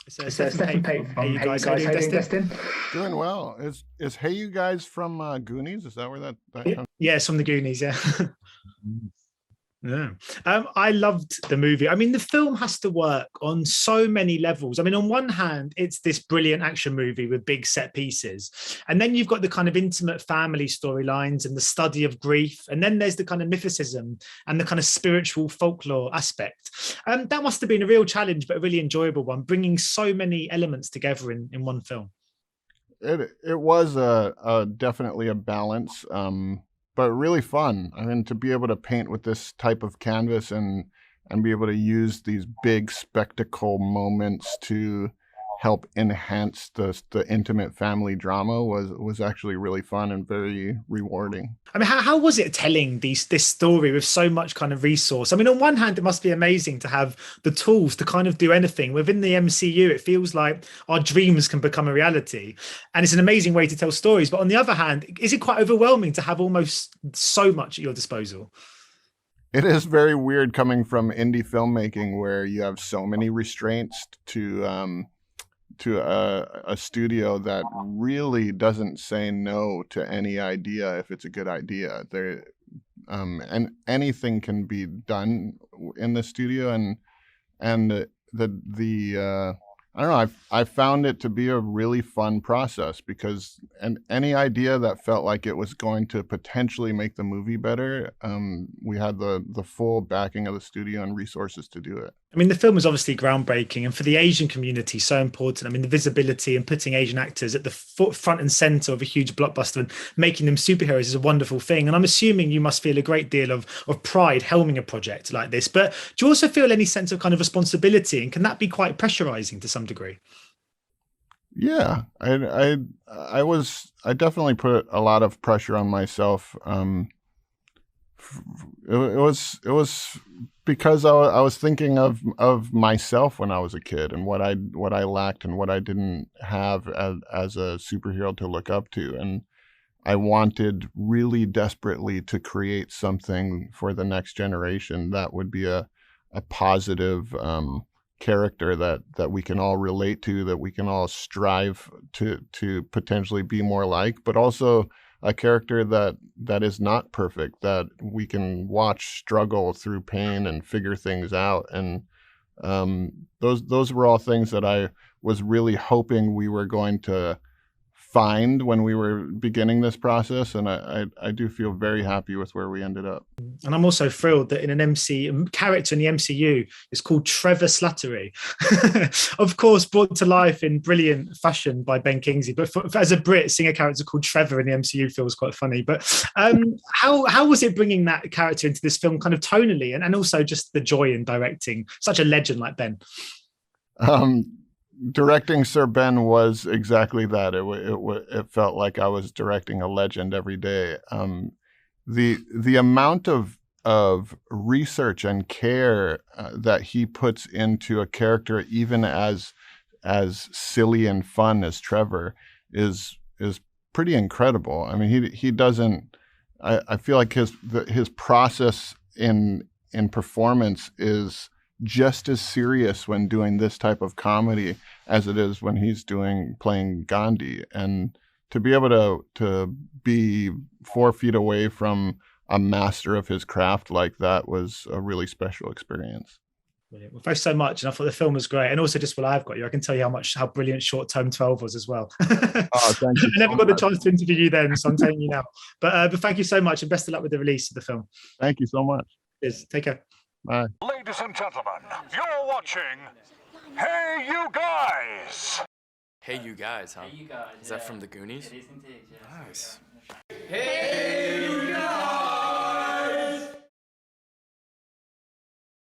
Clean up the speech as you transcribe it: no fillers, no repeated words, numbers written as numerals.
So It's Stefan Stefan Pape Pape from from Hey You Guys. How you HeyUGuys. doing, How you doing, Destin? Destin? Doing well. Is Hey You Guys from Goonies? Is that where that comes? Yeah, it's from the Goonies. Yeah. Mm. Yeah. I loved the movie. I mean, the film has to work on so many levels. I mean, on one hand, it's this brilliant action movie with big set pieces. And then you've got the kind of intimate family storylines and the study of grief. And then there's the kind of mythicism and the kind of spiritual folklore aspect. That must have been a real challenge, but a really enjoyable one, bringing so many elements together in one film. It was a definitely a balance, but really fun. I mean, to be able to paint with this type of canvas and be able to use these big spectacle moments to help enhance the intimate family drama was actually really fun and very rewarding. I mean, how was it telling this story with so much kind of resource? I mean, on one hand, it must be amazing to have the tools to kind of do anything. Within the MCU, it feels like our dreams can become a reality. And it's an amazing way to tell stories. But on the other hand, is it quite overwhelming to have almost so much at your disposal? It is very weird coming from indie filmmaking where you have so many restraints to a studio that really doesn't say no to any idea if it's a good idea. There, and anything can be done in the studio, and the I don't know. I found it to be a really fun process because any idea that felt like it was going to potentially make the movie better, we had the full backing of the studio and resources to do it. I mean, the film was obviously groundbreaking, and for the Asian community, so important. I mean, the visibility and putting Asian actors at the front and center of a huge blockbuster and making them superheroes is a wonderful thing. And I'm assuming you must feel a great deal of pride helming a project like this. But do you also feel any sense of kind of responsibility? And can that be quite pressurizing to some degree? Yeah, I definitely put a lot of pressure on myself. It was because I was thinking of myself when I was a kid and what I lacked and what I didn't have as a superhero to look up to, and I wanted really desperately to create something for the next generation that would be a positive character that we can all relate to, that we can all strive to potentially be more like, but also a character that is not perfect, that we can watch struggle through pain and figure things out. And those were all things that I was really hoping we were going to find when we were beginning this process, and I do feel very happy with where we ended up. And I'm also thrilled that in a character in the MCU is called Trevor Slattery, of course brought to life in brilliant fashion by Ben Kingsley. But as a Brit, seeing a character called Trevor in the MCU feels quite funny. But how was it bringing that character into this film, kind of tonally, and also just the joy in directing such a legend like Ben? Directing Sir Ben was exactly that. It felt like I was directing a legend every day. The amount of research and care that he puts into a character, even as silly and fun as Trevor, is pretty incredible. I mean, he doesn't. I feel like his process in performance is just as serious when doing this type of comedy as it is when he's playing Gandhi. And to be able to be 4 feet away from a master of his craft like that was a really special experience. Brilliant. Well, thanks so much. And I thought the film was great. And also, just while I've got you, I can tell you how brilliant Short Term 12 was as well. Oh, thank you. I never got the chance to interview you then, so I'm telling you now. But thank you so much, and best of luck with the release of the film. Thank you so much. Cheers. Take care. Bye. Ladies and gentlemen, you're watching Hey You Guys! Hey You Guys, huh? Hey, you guys. Is that from the Goonies? It is indeed, yeah. Nice. Hey!